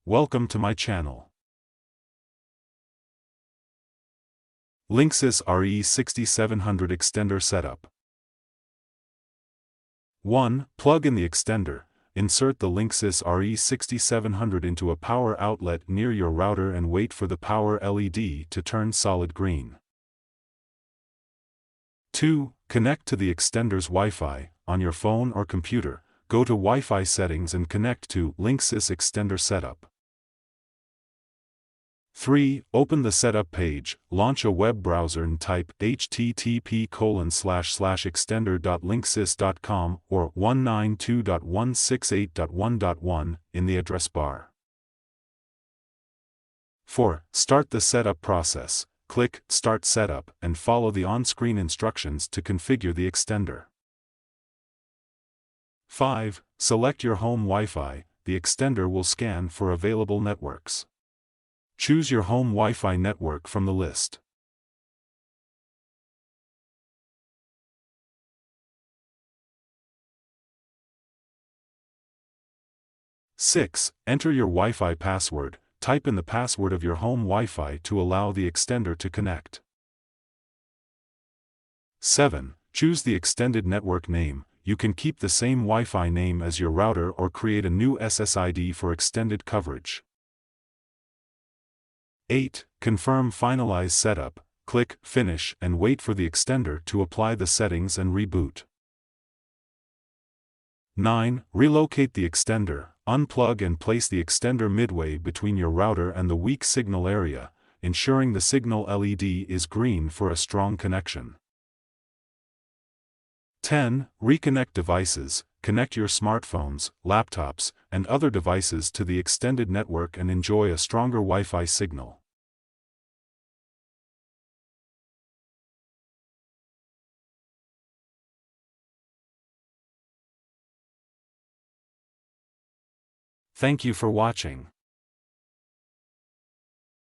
Welcome to my channel. Linksys RE6700 Extender Setup. 1. Plug in the extender. Insert the Linksys RE6700 into a power outlet near your router and wait for the power LED to turn solid green. 2. Connect to the extender's Wi-Fi. On your phone or computer, go to Wi-Fi settings and connect to Linksys Extender Setup. 3. Open the setup page, launch a web browser and type http://extender.linksys.com or 192.168.1.1 in the address bar. 4. Start the setup process. Click Start Setup and follow the on-screen instructions to configure the extender. 5. Select your home Wi-Fi. The extender will scan for available networks. Choose your home Wi-Fi network from the list. Six. Enter your Wi-Fi password. Type in the password of your home Wi-Fi to allow the extender to connect. 7. Choose the extended network name. You can keep the same Wi-Fi name as your router or create a new SSID for extended coverage. 8. Confirm Finalize Setup. Click Finish and wait for the extender to apply the settings and reboot. 9. Relocate the extender. Unplug and place the extender midway between your router and the weak signal area, ensuring the signal LED is green for a strong connection. 10. Reconnect devices. Connect your smartphones, laptops, and other devices to the extended network and enjoy a stronger Wi-Fi signal. Thank you for watching.